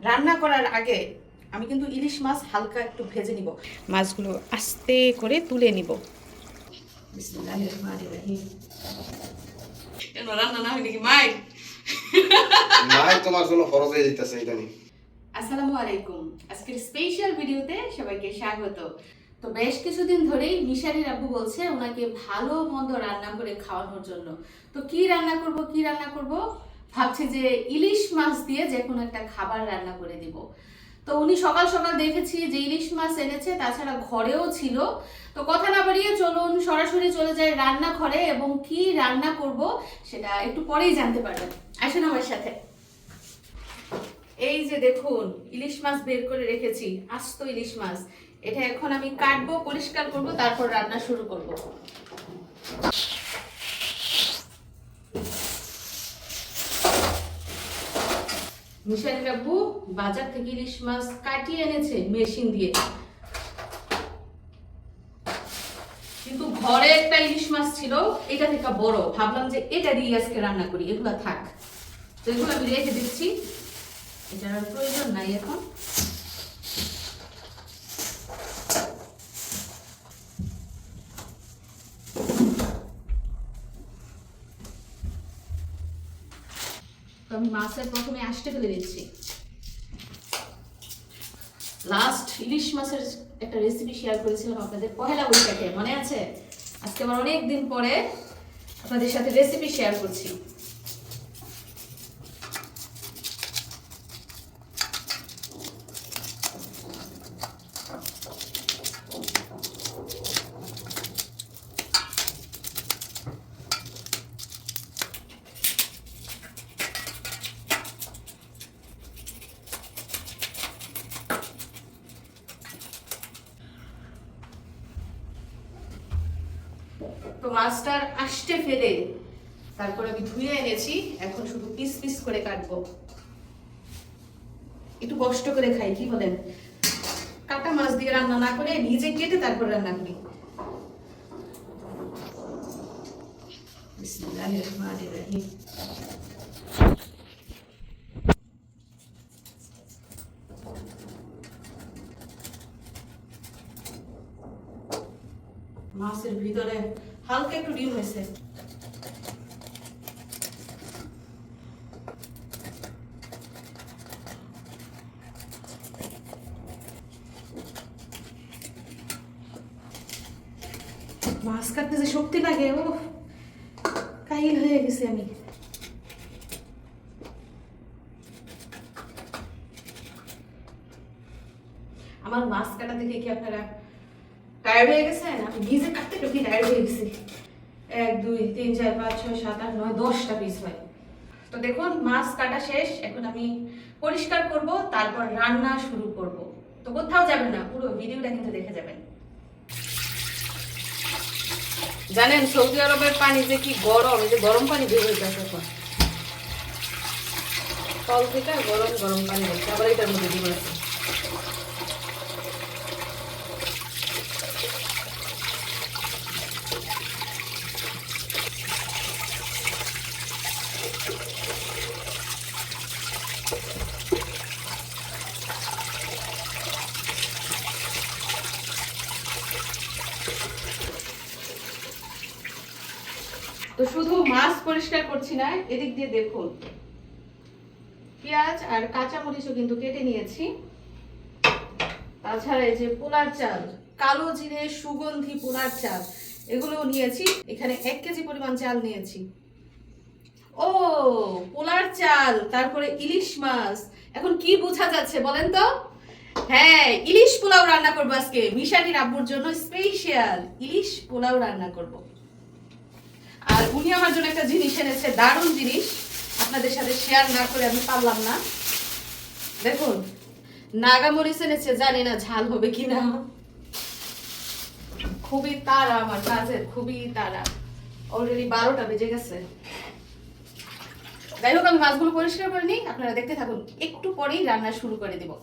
রান্না করার আগে আমি কিন্তু ইলিশ মাছ হালকা একটু ভেজে নিব, মাছগুলো আস্তে করে তুলে নিব। বিসমিল্লাহির রহমানির রহিম। রান্না না হইলে কি মাই নাই তোমার জন্য খরচ হয়ে যেতেছে এটা নিয়ে। আসসালামু আলাইকুম। আজকের স্পেশাল ভিডিওতে সবাইকে স্বাগত। তো বেশ কিছুদিন ধরেই মিশারির আব্বু বলছে ওনাকে ভালো মন্দ রান্না করে খাওয়ানোর জন্য। তো কি রান্না করব ভাবছি যে ইলিশ মাছ দিয়ে যে কোনো একটা খাবার রান্না করে দিব। তো উনি সকাল সকাল দেখেছি যে ইলিশ মাছ এনেছে, তাছাড়া ঘরেও ছিল। তো কথা না বাড়িয়ে চলুন সরাসরি চলে যাই রান্নাঘরে, এবং কি রান্না করব সেটা একটু পরেই জানতে পারবেন। আসুন আমার সাথে। এই যে দেখুন ইলিশ মাছ বের করে রেখেছি, আস্ত ইলিশ মাছ। এটা এখন আমি কাটবো, পরিষ্কার করব, তারপর রান্না শুরু করব। মিশালি বাবু বাজার থেকে ইলিশ মাছ কাটিয়ে এনেছে মেশিন দিয়ে, কিন্তু ঘরে একটা ইলিশ মাছ ছিল, এটা থেকে বড়। ভাবলাম যে এটা দিয়ে আজকে রান্না করি, এগুলা থাক। তো এগুলো আমি রেখে দিচ্ছি, এটার আর প্রয়োজন নাই এখন। আমি মাছের প্রথমে আঁশটা ফেলে দিচ্ছি। লাস্ট ইলিশ মাছের একটা রেসিপি শেয়ার করেছিলাম আপনাদের পহেলা বৈশাখে, মনে আছে? আজকে আবার অনেক দিন পরে আপনাদের সাথে রেসিপি শেয়ার করছি। তো মাছটার আঁশটে ফেলে তারপর আমি ধুয়ে এনেছি, এখন শুধু পিস পিস করে কাটবো। একটু কষ্ট করে খাই, কি বলেন? কাটা মাছ দিয়ে রান্না না করে নিজে কেটে তারপর রান্না করি। বিসমিল্লাহির রহমানির রহিম। মাছের ভিতরে হালকা একটু ডিম হয়েছে। মাছ কাটতে যে শক্তি লাগে, ও কাহিল হয়ে গেছে আমি। আমার মাছ কাটা থেকে কি আপনারা টায়ার্ড হয়ে গেছেন? আমি নিজে কাটতে কাটতে টায়ার্ড হয়ে গেছি। 1 2 3 4 5 6 7 8 9 10টা পিস হয়। তো দেখুন মাছ কাটা শেষ, এখন আমি পরিষ্কার করব, তারপর রান্না শুরু করব। তো কোথাও যাবেন না, পুরো ভিডিওটা কিন্তু দেখে যাবেন। জানেন সৌদি আরবের পানি যে কি গরম, এই যে গরম পানি বের হয়ে যাচ্ছে এখন কল থেকে, গরম গরম পানি হচ্ছে, আবার এটার মধ্যে দিব আছে। তো শুধু মাছ পরিষ্কার করছি না, এদিক দিয়ে দেখুন পেঁয়াজ আর কাঁচা মরিচও কিন্তু কেটে নিয়েছি। তাছাড়া এই যে পোলার চাল, কালো জিরে সুগন্ধি পোলার চাল, এগুলোও নিয়েছি। এখানে 1 কেজি পরিমাণ চাল নিয়েছি। ও পোলার চাল, তারপরে ইলিশ মাছ, এখন কি বোঝা যাচ্ছে বলেন তো? হ্যাঁ, ইলিশ পোলাও রান্না করবো আজকে। মিশালির আব্বুর জন্য স্পেশাল ইলিশ পোলাও রান্না করব। আর উনি আমার জন্য একটা জিনিস এনেছে, দারুণ জিনিস, আপনাদের সাথে শেয়ার না করে আমি পারলাম না। দেখুন নাগামরিচ এনেছে, জানি না ঝাল হবে কিনা। খুবই তাড়া আমার কাজের, খুবই তাড়া। অলরেডি 12টা বেজে গেছে। যাই হোক আমি মাছগুলো পরিষ্কার করে নিই, আপনারা দেখতে থাকুন, একটু পরেই রান্না শুরু করে দিব।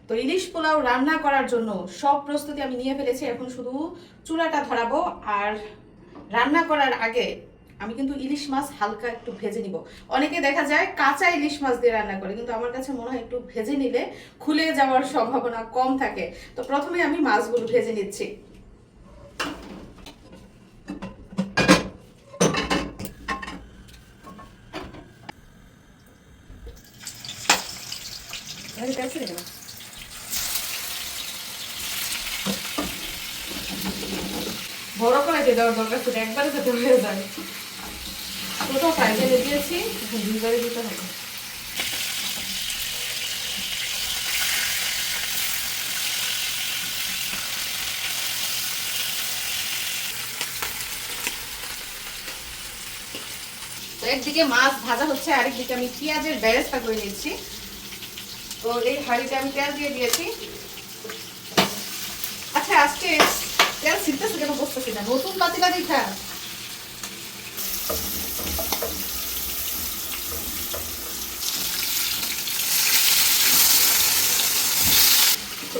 তো ইলিশ পোলাও রান্না করার জন্য সব প্রস্তুতি আমি নিয়ে ফেলেছি, এখন শুধু চুলাটা ধরাবো। আর রান্না করার আগে আমি কিন্তু ইলিশ মাছ হালকা একটু ভেজে নিব। অনেকে দেখা যায় কাঁচা ইলিশ মাছ দিয়ে রান্না করে, কিন্তু আমার কাছে মনে হয় একটু ভেজে নিলে খুলে যাওয়ার সম্ভাবনা কম থাকে। তো প্রথমে আমি মাছগুলো ভেজে নিচ্ছি। বড় করে দিয়ে দেওয়ার দরকার ছিল, একবারে যাতে হয়ে যায়। ছোট ফ্রাই প্যানে দিয়েছি, এখন দুইবারে দিতে হবে। তো একদিকে মাছ ভাজা হচ্ছে, আরেকদিকে আমি পেঁয়াজের বেরেস্তা করে নিচ্ছি। তো এই হাঁড়িতে আমি তেল দিয়ে দিয়েছি। আচ্ছা, আজকে তেল ছিটতেছে কেন বুঝতেছি না, নতুন পাতিলা দেখা।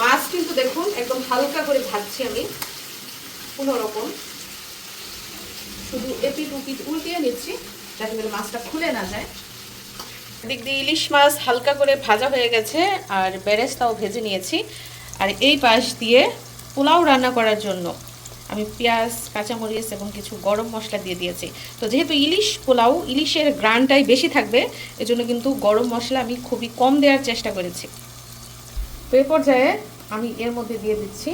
মাছ কিন্তু দেখুন একদম হালকা করে ভাজছি আমি, কোনো রকম শুধু এপিট উপিট উল্টিয়ে নিচ্ছি যাতে করে মাছটা খুলে না যায়। এদিক দিয়ে ইলিশ মাছ হালকা করে ভাজা হয়ে গেছে, আর বেরেস্তাও ভেজে নিয়েছি। আর এই পাশ দিয়ে পোলাও রান্না করার জন্য আমি পেঁয়াজ, কাঁচামরিচ এবং কিছু গরম মশলা দিয়ে দিয়েছি। তো যেহেতু ইলিশ পোলাও, ইলিশের গ্রানটাই বেশি থাকবে, এজন্য কিন্তু গরম মশলা আমি খুবই কম দেওয়ার চেষ্টা করেছি। তো এ পর্যায়ে আমি এর মধ্যে দিয়ে দিচ্ছি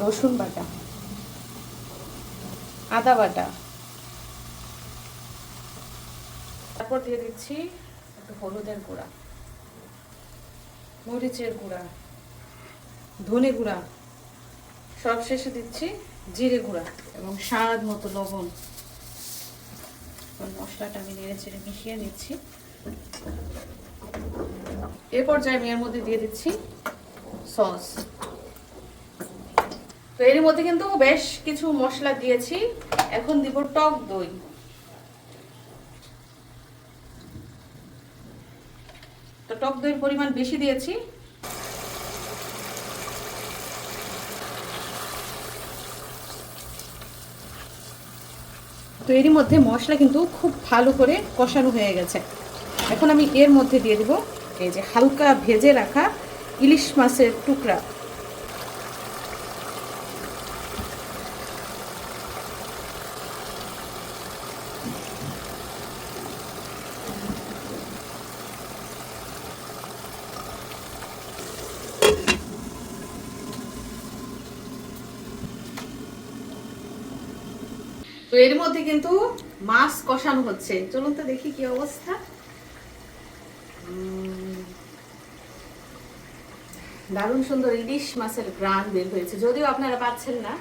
রসুন বাটা, আদা বাটা, তারপর দিয়ে দিচ্ছি একটু হলুদের গুঁড়া, মরিচের গুঁড়া, ধনে গুঁড়া, সব শেষে দিচ্ছি জিরে গুঁড়া এবং স্বাদ মতো লবণ। মশলাটা আমি নেড়ে চেড়ে মিশিয়ে নিচ্ছি। এ পর্যায়ে আমি এর মধ্যে দিয়ে দিচ্ছি সস। তো এর মধ্যে কিন্তু বেশ কিছু মশলা দিয়েছি। এখন দিব টক দই। তো টক দইয়ের পরিমাণ বেশি দিয়েছি। তো এরই মধ্যে মশলা কিন্তু খুব ভালো করে কষানো হয়ে গেছে। এখন আমি এর মধ্যে দিয়ে দিব এই যে হালকা ভেজে রাখা ইলিশ মাছের টুকরা। তো এর মধ্যে কিন্তু মাছ কষানো হচ্ছে, চলুন তো দেখি কি অবস্থা। দারুণ সুন্দর ইলিশ মাছের গ্রান বের হয়েছে, যদিও আপনারা পাচ্ছেন না।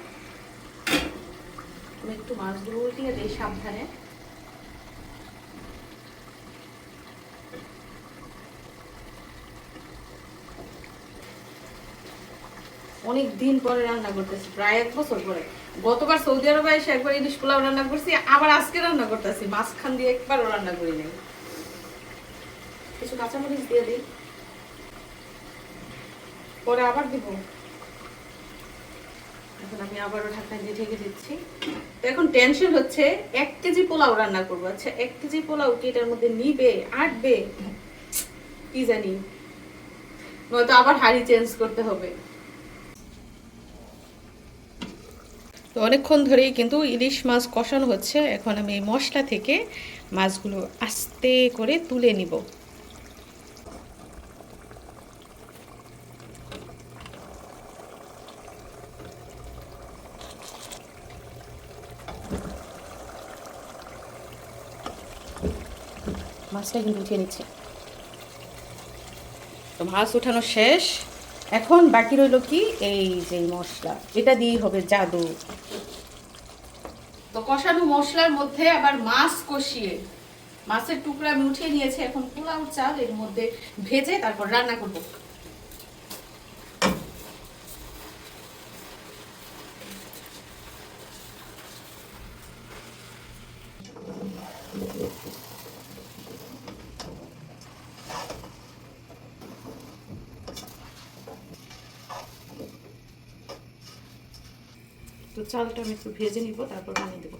আমি একটু মাছগুলো উল্টিয়ে দিই সাবধানে। অনেক দিন পরে রান্না করতেছি, প্রায় 1 বছর পরে। গতবার সৌদি আরবে এসে একবার ইলিশ পোলাও রান্না করছি, আবার আজকে রান্না করতেছি। মাঝখান দিয়ে একবারও রান্না করি নাই। কিছু কাঁচামরিচ দিয়ে দিই, পরে আবার দিব। এখন আমি আবারও ঢাকনা দিয়ে ঢেকে দিচ্ছি। তো এখন টেনশন হচ্ছে 1 কেজি পোলাও রান্না করবো। আচ্ছা, 1 কেজি পোলাও কি এটার মধ্যে নিবে, আটবে কি জানি, নয়তো আবার হাঁড়ি চেঞ্জ করতে হবে। তো অনেকক্ষণ ধরেই কিন্তু ইলিশ মাছ কষানো হচ্ছে। এখন আমি এই মশলা থেকে মাছগুলো আস্তে করে তুলে নিব। মাছটা কিন্তু উঠিয়ে নিচ্ছে। তো মাছ উঠানো শেষ। এখন বাকি রইল কি, এই যে মশলা, এটা দিয়েই হবে জাদু। তো কষানো মশলার মধ্যে আবার মাছ কষিয়ে মাছের টুকরা আমি উঠিয়ে নিয়েছি। এখন পোলাও চাল এর মধ্যে ভেজে তারপর রান্না করব। তো চালটা আমি একটু ভেজে নিব, তারপর পানি দেবো।